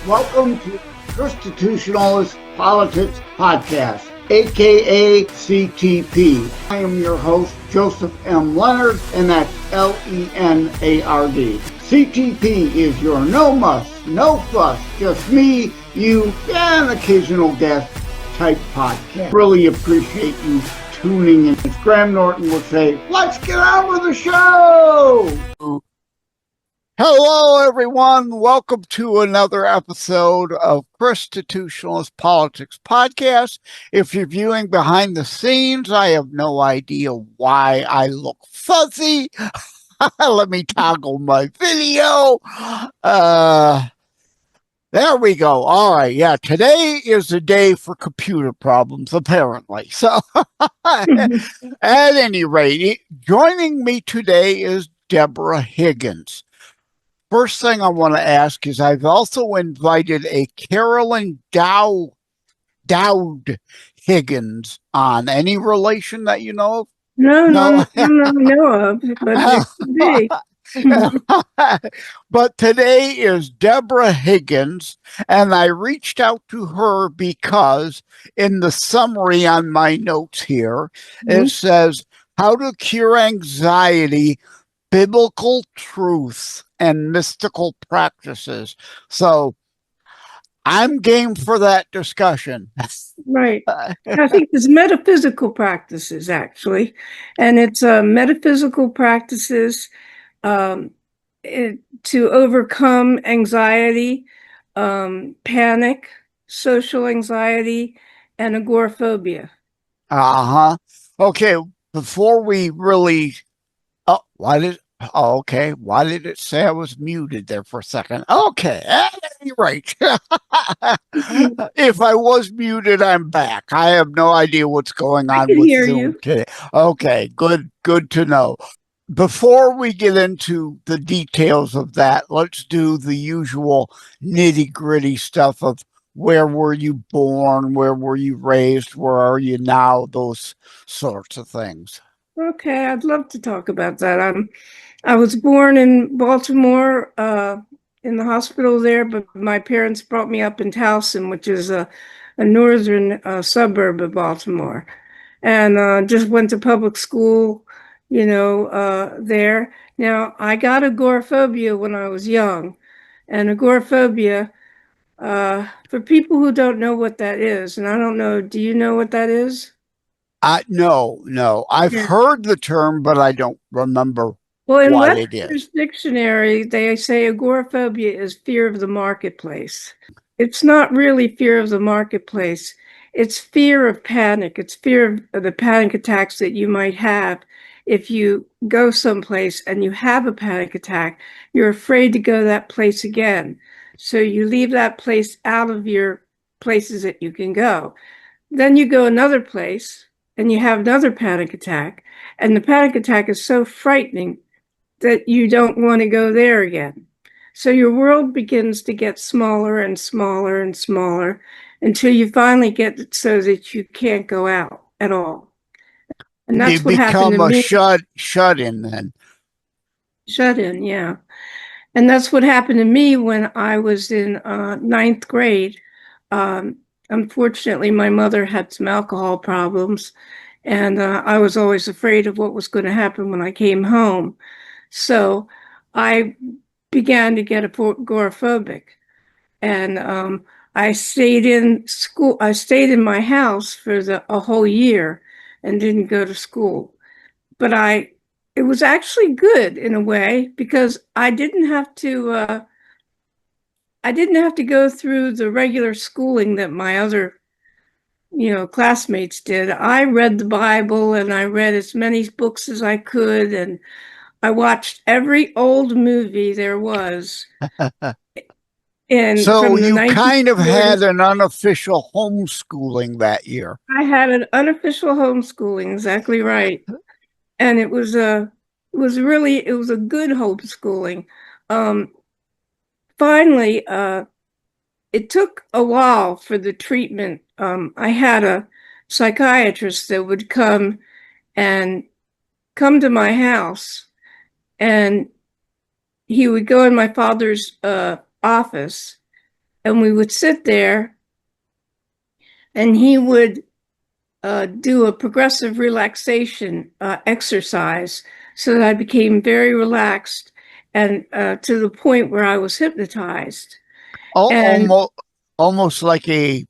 Welcome to Constitutionalist Politics Podcast, aka CTP. I am your host, Joseph M. Leonard, and that's Leonard. CTP is your no muss, no fuss, just me, you, and an occasional guest type podcast. Really appreciate you tuning in. As Graham Norton would say, let's get on with the show! Hello, everyone. Welcome to another episode of Constitutionalist Politics Podcast. If you're viewing behind the scenes, I have no idea why I look fuzzy. Let me toggle my video. There we go. All right. Yeah, today is the day for computer problems, apparently. So, at any rate, joining me today is Deborah Higgins. First thing I want to ask is I've also invited a Carolyn Dowd Higgins on. Any relation that you know of? No, I know of, but it could be. But today is Deborah Higgins, and I reached out to her because in the summary on my notes here, it says, how to cure anxiety, biblical truths, and mystical practices. So I'm game for that discussion. Right. I think it's metaphysical practices, actually. And it's metaphysical practices to overcome anxiety, panic, social anxiety, and agoraphobia. Okay, before we really... why did it say I was muted there for a second? Okay, at any rate, if I was muted, I'm back. I have no idea what's going on with Zoom today. Okay, good to know. Before we get into the details of that, let's do the usual nitty-gritty stuff of where were you born, where were you raised, where are you now, those sorts of things. Okay, I'd love to talk about that. I was born in Baltimore, in the hospital there, but my parents brought me up in Towson, which is a northern suburb of Baltimore, and just went to public school, there. Now, I got agoraphobia when I was young, and agoraphobia, for people who don't know what that is, and I don't know, do you know what that is? No. I've heard the term, but I don't remember. Well, in Webster's dictionary, they say agoraphobia is fear of the marketplace. It's not really fear of the marketplace. It's fear of panic. It's fear of the panic attacks that you might have if you go someplace and you have a panic attack. You're afraid to go that place again. So you leave that place out of your places that you can go. Then you go another place and you have another panic attack. And the panic attack is so frightening that you don't want to go there again. So your world begins to get smaller and smaller and smaller until you finally get it so that you can't go out at all. And that's what happened to me. You become a shut-in then. Shut-in, yeah. And that's what happened to me when I was in ninth grade. Unfortunately, my mother had some alcohol problems, and I was always afraid of what was going to happen when I came home. So I began to get agoraphobic, and I stayed in school. I stayed in my house for a whole year and didn't go to school. But it was actually good in a way because I didn't have to go through the regular schooling that my other, classmates did. I read the Bible and I read as many books as I could, and I watched every old movie there was. So you kind of had an unofficial homeschooling that year. I had an unofficial homeschooling, exactly right. And it was a good homeschooling. Finally, it took a while for the treatment. I had a psychiatrist that would come to my house, and he would go in my father's office and we would sit there, and he would do a progressive relaxation exercise, so that I became very relaxed, and to the point where I was hypnotized. And almost like a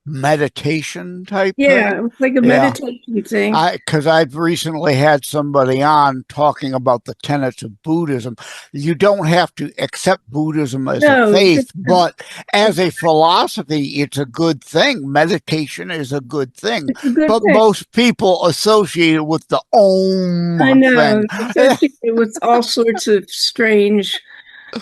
meditation type yeah, thing. it was like a meditation thing. Because I've recently had somebody on talking about the tenets of Buddhism. You don't have to accept Buddhism as a faith, but as a philosophy, it's a good thing. Meditation is a good thing. But most people associate it with the Om thing. Associate it with all sorts of strange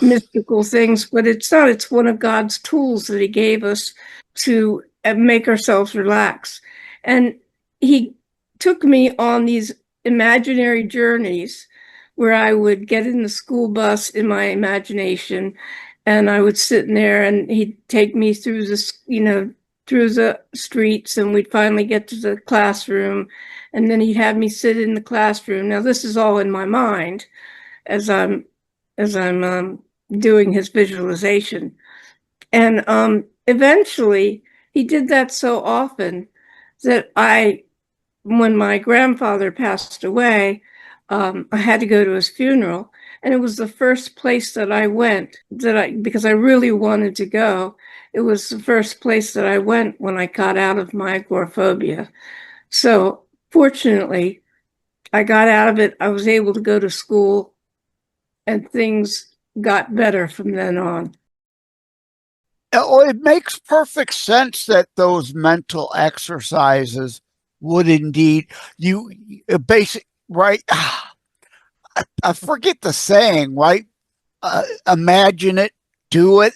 mystical things, but it's not. It's one of God's tools that he gave us to make ourselves relax. And he took me on these imaginary journeys where I would get in the school bus in my imagination, and I would sit in there, and he'd take me through through the streets, and we'd finally get to the classroom, and then he'd have me sit in the classroom. Now, this is all in my mind as I'm doing his visualization. And eventually, he did that so often that when my grandfather passed away, I had to go to his funeral. And it was the first place that I went because I really wanted to go. It was the first place that I went when I got out of my agoraphobia. So fortunately, I got out of it. I was able to go to school, and things got better from then on. It makes perfect sense that those mental exercises would indeed, right? I forget the saying, right? Imagine it, do it.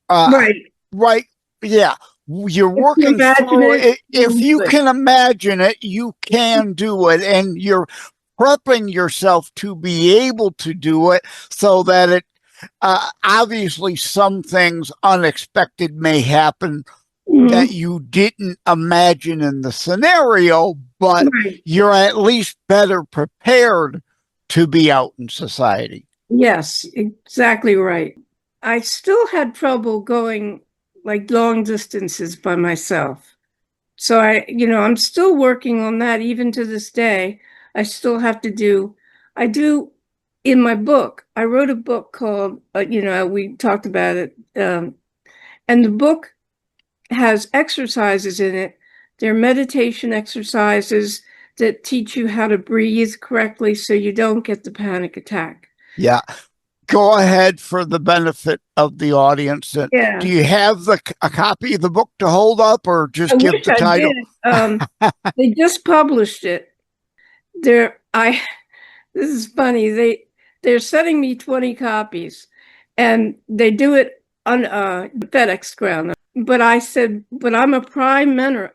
Right. Yeah. You're working through it. If you can imagine it, you can do it. And you're prepping yourself to be able to do it, so that it obviously some things unexpected may happen that you didn't imagine in the scenario, but you're at least better prepared to be out in society. Yes, exactly right. I still had trouble going like long distances by myself. So I'm still working on that even to this day. I still have to in my book, I wrote a book called, we talked about it, and the book has exercises in it. They're meditation exercises that teach you how to breathe correctly so you don't get the panic attack. Yeah. Go ahead for the benefit of the audience. Yeah. Do you have a copy of the book to hold up, or just give the title? They just published it. This is funny. They're sending me 20 copies, and they do it on FedEx ground. But I said, but I'm a prime member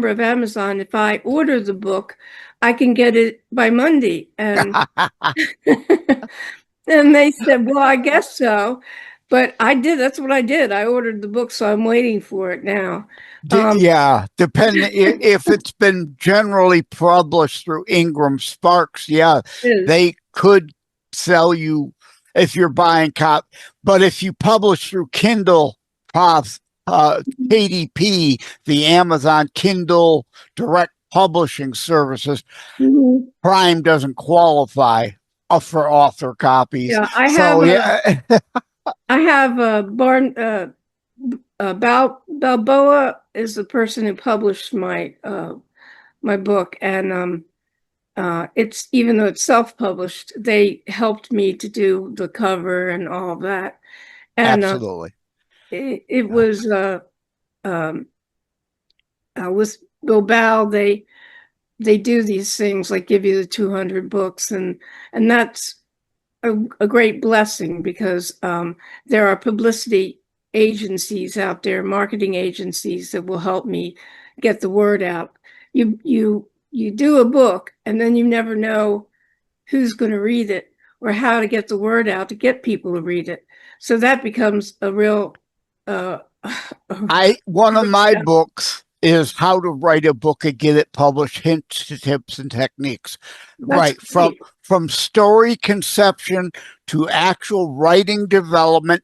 of Amazon. If I order the book, I can get it by Monday. And and they said, well, I guess so. But I did. That's what I did. I ordered the book, so I'm waiting for it now. Yeah, depending if it's been generally published through Ingram Sparks, they could sell you if you're buying but if you publish through Kindle, KDP, the Amazon Kindle Direct Publishing Services, Prime doesn't qualify for author copies. Yeah, I have a Balboa is the person who published my book, and it's, even though it's self-published, they helped me to do the cover and all of that. And absolutely, it was with Bilbao. They do these things like give you the 200 books, and that's a great blessing, because there are publicity agencies out there, marketing agencies, that will help me get the word out. You do a book, and then you never know who's going to read it or how to get the word out to get people to read it. So that becomes a real one of my books is How to Write a Book and Get It Published, Hints, Tips, and Techniques. From story conception to actual writing development,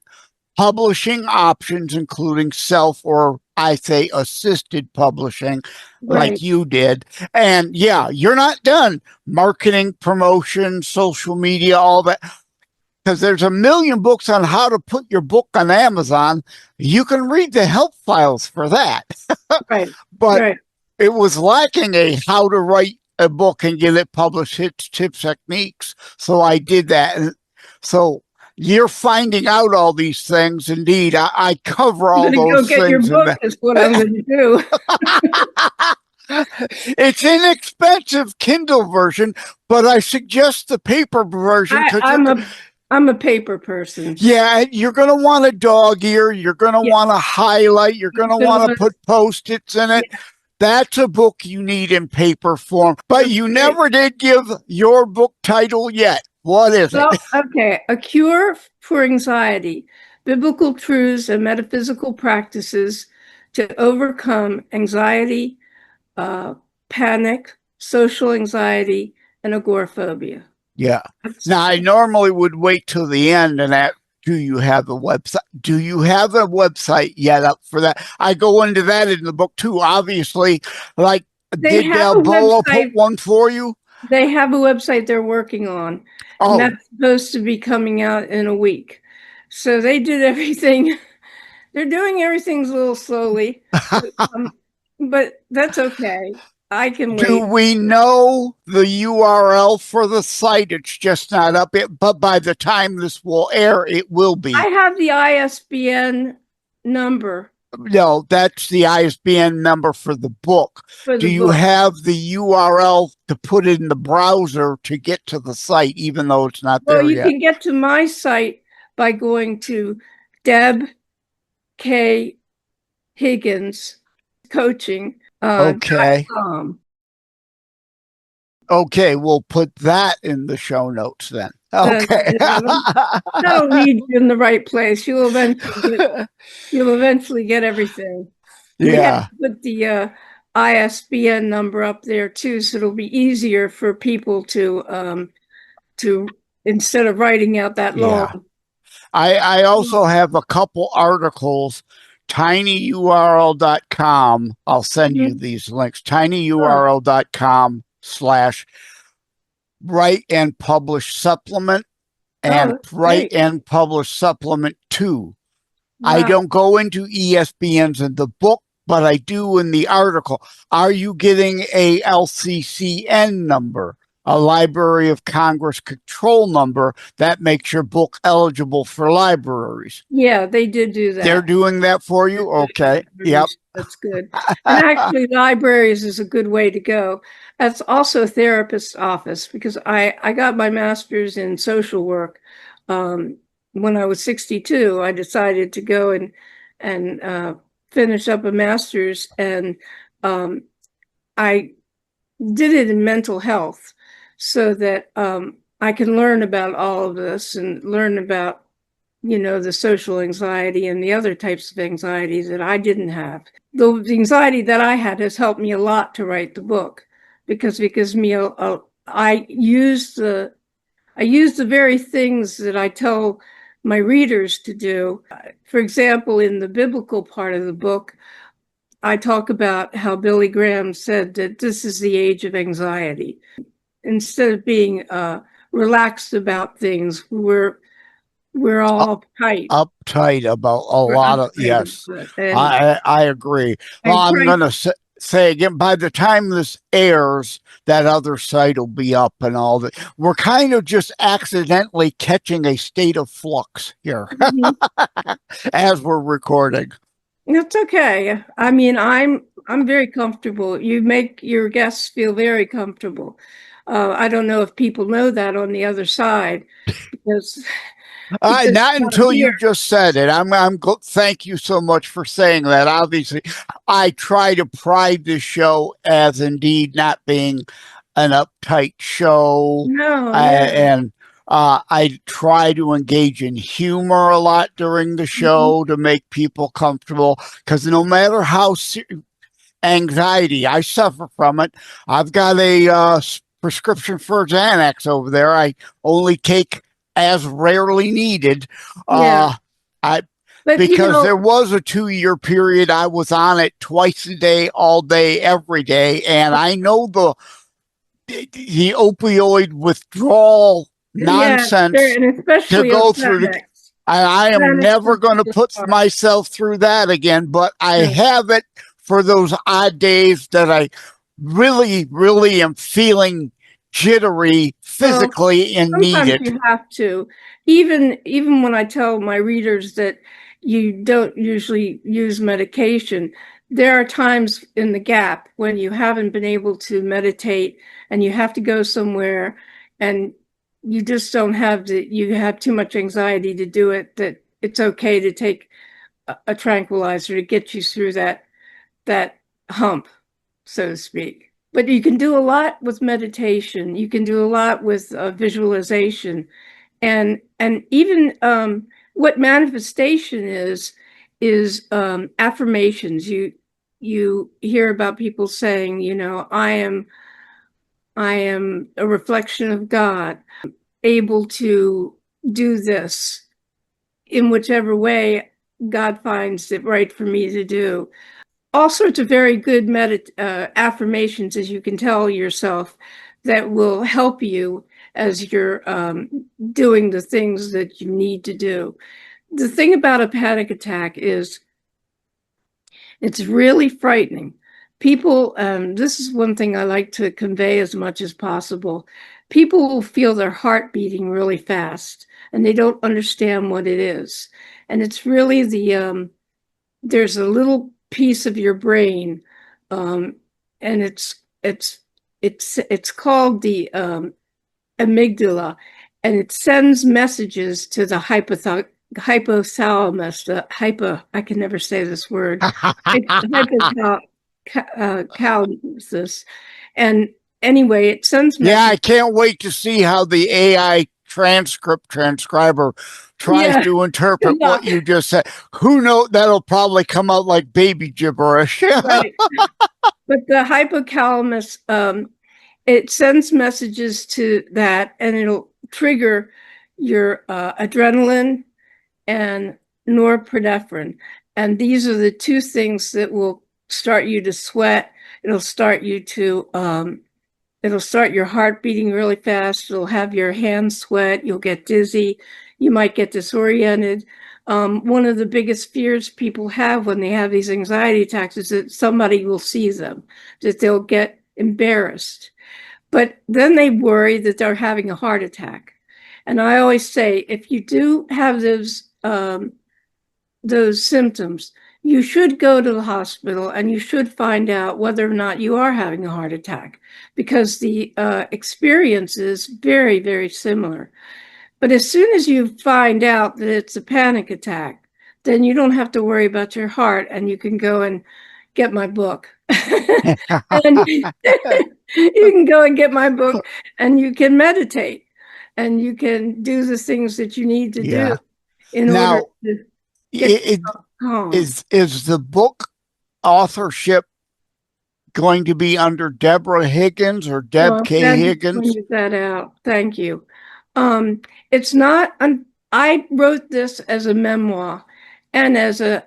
publishing options, including self or I say assisted publishing, like Right. you did. And yeah, you're not done. Marketing, promotion, social media, all that. Because there's a million books on how to put your book on Amazon. You can read the help files for that. Right. But Right. it was lacking a how to write a book and get it published, hits, tips, techniques. So I did that. And so you're finding out all these things. Indeed, I cover all I'm going to go those get your things in book is what I'm going to do. It's inexpensive Kindle version, but I suggest the paper version because I'm a paper person. yeah, you're going to want a dog ear. You're going to want to highlight. You're going to want to put Post-its in it. Yeah. That's a book you need in paper form. But you never did give your book title yet. What is it? Okay. A Cure for Anxiety, Biblical Truths and Metaphysical Practices to Overcome Anxiety, Panic, Social Anxiety, and Agoraphobia. Yeah. Now, I normally would wait till the end and ask, do you have a website? Do you have a website yet up for that? I go into that in the book too, obviously. Like, did Balboa put one for you? They have a website they're working on. Oh. And that's supposed to be coming out in a week. So they did everything. They're doing everything a little slowly. But that's okay. I can wait. Do we know the URL for the site? It's just not up yet, but by the time this will air, it will be. I have the ISBN number. No, that's the ISBN number for the book. Do you have the URL to put in the browser to get to the site, even though it's not there yet? Well, you can get to my site by going to Deb K. Higgins Coaching. Okay. Okay, we'll put that in the show notes then. Okay. That'll lead you in the right place. You'll eventually get everything. Yeah. We have to put the ISBN number up there too, so it'll be easier for people to instead of writing out that long. I also have a couple articles. tinyurl.com. I'll send you these links. tinyurl.com/write and publish supplement and write and publish supplement 2. Wow. I don't go into ESBNs in the book, but I do in the article. Are you getting a LCCN number? A Library of Congress control number that makes your book eligible for libraries. Yeah, they did do that. They're doing that for you? Okay. Yep. That's good. And actually, libraries is a good way to go. That's also a therapist's office because I got my master's in social work. When I was 62, I decided to go and finish up a master's, and I did it in mental health. So that I can learn about all of this and learn about, the social anxiety and the other types of anxiety that I didn't have. The anxiety that I had has helped me a lot to write the book because it gives me I use the very things that I tell my readers to do. For example, in the biblical part of the book, I talk about how Billy Graham said that this is the age of anxiety. Instead of being relaxed about things, we're all uptight about a lot of yes. I agree. Well, I'm going to say again, by the time this airs, that other site will be up and all that. We're kind of just accidentally catching a state of flux here as we're recording. That's okay. I mean, I'm very comfortable. You make your guests feel very comfortable. I don't know if people know that on the other side, because not until you just said it. Thank you so much for saying that. Obviously, I try to pride this show as indeed not being an uptight show. No, and I try to engage in humor a lot during the show to make people comfortable. Because no matter how anxiety, I suffer from it. I've got a prescription for Xanax over there. I only take as rarely needed. But because there was a 2-year period I was on it twice a day, all day, every day, and I know the opioid withdrawal nonsense and especially to go through. I am never going to put myself through that again, but I have it for those odd days that I really, really am feeling jittery physically and need it. You have to. Even when I tell my readers that you don't usually use medication, there are times in the gap when you haven't been able to meditate and you have to go somewhere and you just don't have you have too much anxiety to do it, that it's okay to take a tranquilizer to get you through that hump, so to speak. But you can do a lot with meditation. You can do a lot with visualization, and even what manifestation is affirmations. You hear about people saying, you know, I am a reflection of God, able to do this in whichever way God finds it right for me to do. All sorts of very good affirmations, as you can tell yourself, that will help you as you're doing the things that you need to do. The thing about a panic attack is it's really frightening. People, this is one thing I like to convey as much as possible. People will feel their heart beating really fast and they don't understand what it is. And it's really there's a little piece of your brain, and it's called the amygdala, and it sends messages to the hypothalamus. I can never say this word. Hypothalamus, and anyway, it sends messages. Yeah, I can't wait to see how the AI transcriber tries to interpret what you just said. Who knows? That'll probably come out like baby gibberish. Right. But the hypothalamus, it sends messages to that, and it'll trigger your adrenaline and norepinephrine. And these are the two things that will start you to sweat. It'll start you to it'll start your heart beating really fast. It'll have your hands sweat. You'll get dizzy. You might get disoriented. One of the biggest fears people have when they have these anxiety attacks is that somebody will see them, that they'll get embarrassed. But then they worry that they're having a heart attack. And I always say, if you do have those symptoms, you should go to the hospital and you should find out whether or not you are having a heart attack, because the experience is very, very similar. But as soon as you find out that it's a panic attack, then you don't have to worry about your heart, and you can go and get my book. And you can go and get my book, and you can meditate, and you can do the things that you need to do in order to get calm. Is the book authorship going to be under Deborah Higgins or Deb K. Higgins? Pointed that out. Thank you. It's not. I wrote this as a memoir and as a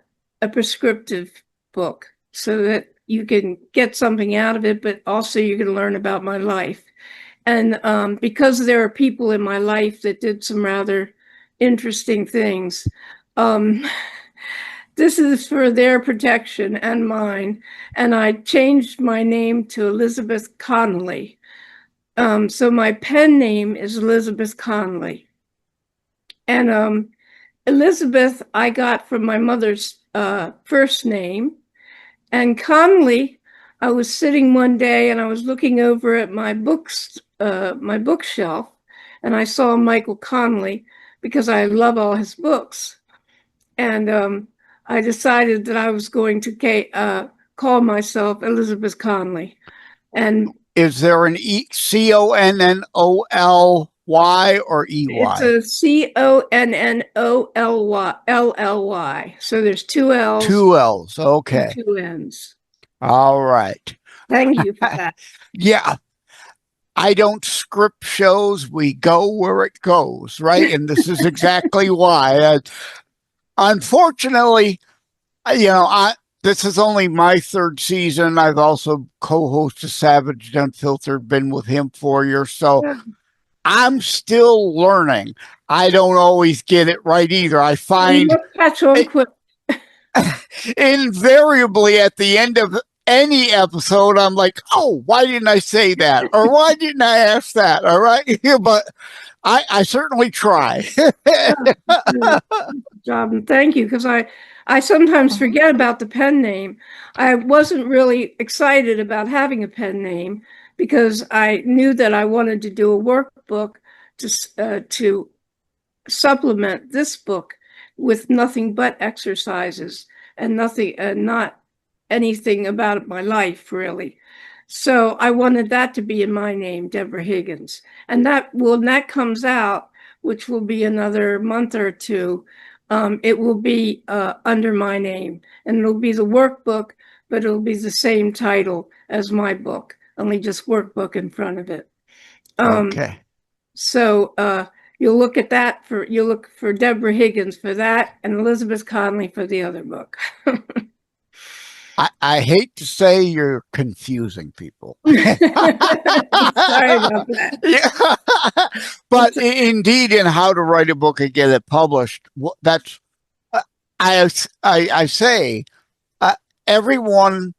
prescriptive book, so that you can get something out of it, but also you can learn about my life. And because there are people in my life that did some rather interesting things, this is for their protection and mine. And I changed my name to Elizabeth Connolly. So my pen name is Elizabeth Connolly. And Elizabeth I got from my mother's first name. And Connolly, I was sitting one day and I was looking over at my books, my bookshelf, and I saw Michael Connolly because I love all his books. And I decided that I was going to call myself Elizabeth Connolly. And is there an Connolly or EY? It's a Connolly. So there's two L's. Two L's, okay. And two N's. All right. Thank you for that. Yeah. I don't script shows. We go where it goes, right? And this is exactly why. Unfortunately, this is only my third season. I've also co-hosted Savage Unfiltered, been with him 4 years. So I'm still learning. I don't always get it right either. I find catch on quick. Invariably at the end of any episode, I'm like, oh, why didn't I say that? Or why didn't I ask that? All right. But I certainly try. Good job, and thank you, because I sometimes forget about the pen name. I wasn't really excited about having a pen name because I knew that I wanted to do a workbook to supplement this book with nothing but exercises and not anything about my life, really. So I wanted that to be in my name, Deborah Higgins. And when that comes out, which will be another month or two, it will be under my name. And it'll be the workbook, but it'll be the same title as my book, only just workbook in front of it. Okay. So you'll look for Deborah Higgins for that, and Elizabeth Conley for the other book. I hate to say you're confusing people. Sorry about that. Yeah. But indeed, in how to write a book and get it published, that's I say everyone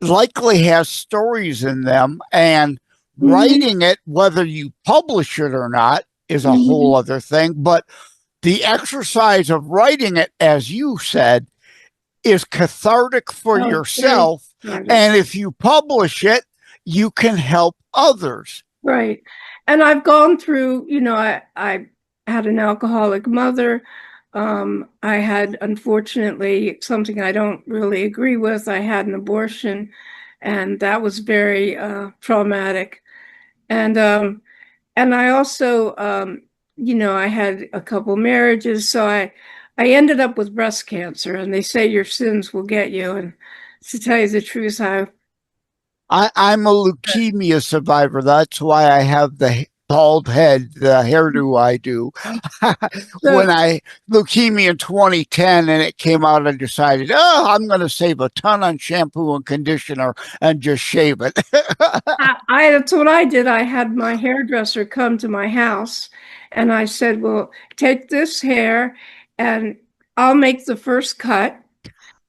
likely has stories in them, and writing it, whether you publish it or not, is a whole other thing. But the exercise of writing it, as you said, is cathartic for yourself. And if you publish it, you can help others. Right. And I've gone through, I had an alcoholic mother. I had, unfortunately, something I don't really agree with. I had an abortion, and that was very traumatic. And I also, I had a couple marriages, so I ended up with breast cancer, and they say your sins will get you. And to tell you the truth, I'm a leukemia survivor. That's why I have the bald head, the hairdo I do. When leukemia in 2010 and it came out, I decided, I'm going to save a ton on shampoo and conditioner and just shave it. That's what I did. I had my hairdresser come to my house, and I said, well, take this hair and I'll make the first cut,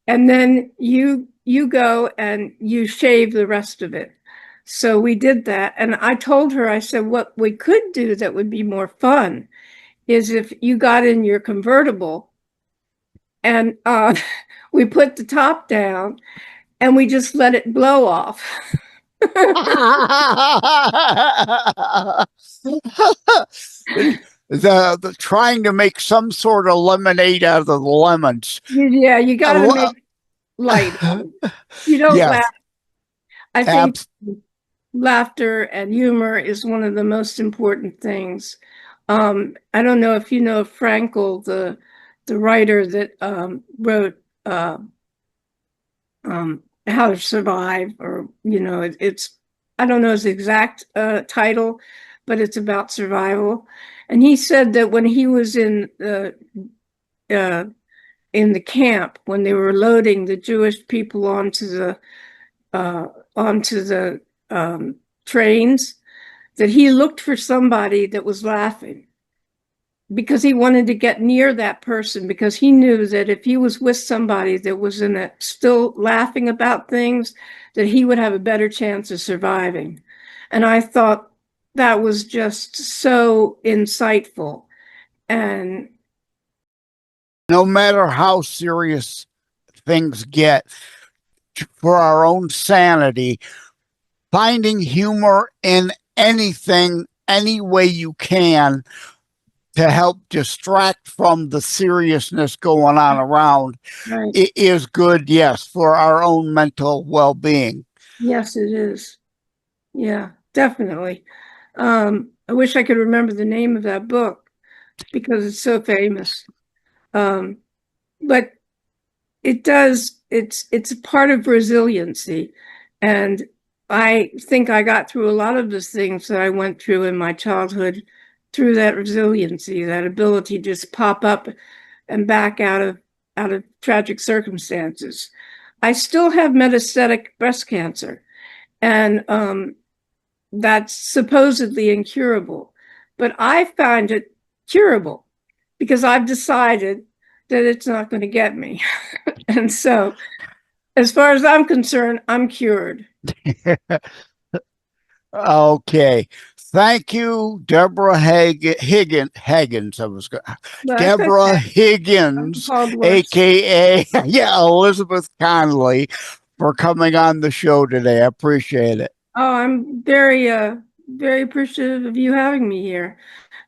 and then you go and you shave the rest of it. So we did that. And I told her, I said, what we could do that would be more fun is if you got in your convertible and we put the top down and we just let it blow off. the trying to make some sort of lemonade out of the lemons. Yeah, you got to make light. You don't laugh. I think laughter and humor is one of the most important things. I don't know if you know Frankl, the writer that wrote How to Survive, or it's I don't know his exact title, but it's about survival. And he said that when he was in the camp, when they were loading the Jewish people onto the trains, that he looked for somebody that was laughing because he wanted to get near that person, because he knew that if he was with somebody that was still laughing about things, that he would have a better chance of surviving. And I thought that was just so insightful. And no matter how serious things get, for our own sanity, finding humor in anything, any way you can, to help distract from the seriousness going on around, it is good, yes, for our own mental well-being. Yes, it is. Yeah, definitely. I wish I could remember the name of that book because it's so famous. But it's a part of resiliency. And I think I got through a lot of the things that I went through in my childhood through that resiliency, that ability to just pop up and back out of tragic circumstances. I still have metastatic breast cancer, and that's supposedly incurable. But I find it curable because I've decided that it's not going to get me. And so, as far as I'm concerned, I'm cured. Okay. Thank you, Deborah Higgins. Deborah Higgins, aka Elizabeth Connolly, for coming on the show today. I appreciate it. Oh, I'm very appreciative of you having me here,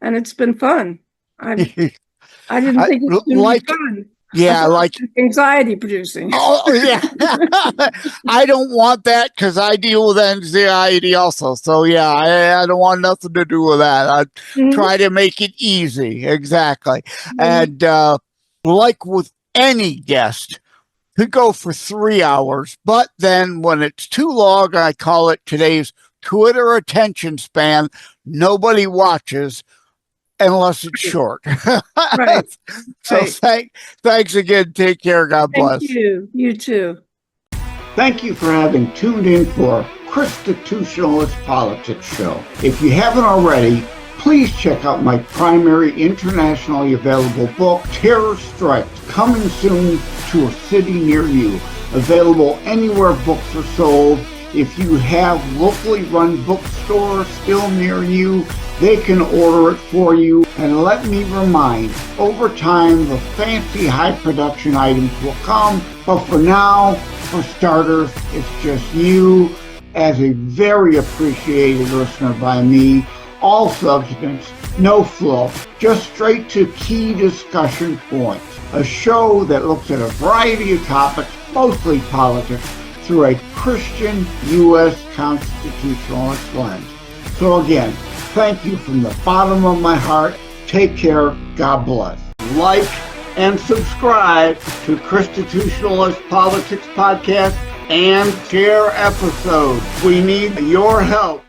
and it's been fun. I didn't think it was going to be fun. Yeah, like anxiety producing. Oh, yeah. I don't want that because I deal with anxiety also. So, yeah, I don't want nothing to do with that. I try to make it easy. Exactly. And like with any guest, could go for 3 hours. But then when it's too long, I call it today's Twitter attention span. Nobody watches unless it's short. Right. So thanks again. Take care. God bless. Thank you. You too. Thank you for having tuned in for Constitutionalist Politics Show. If you haven't already, please check out my primary internationally available book, Terror Strikes, coming soon to a city near you. Available anywhere books are sold. If you have locally run bookstores still near you, they can order it for you. And let me remind, over time, the fancy high production items will come. But for now, for starters, it's just you as a very appreciated listener by me. All substance, no fluff, just straight to key discussion points. A show that looks at a variety of topics, mostly politics, through a Christian U.S. constitutionalist lens. So again, thank you from the bottom of my heart. Take care. God bless. Like and subscribe to Constitutionalist Politics Podcast and share episodes. We need your help.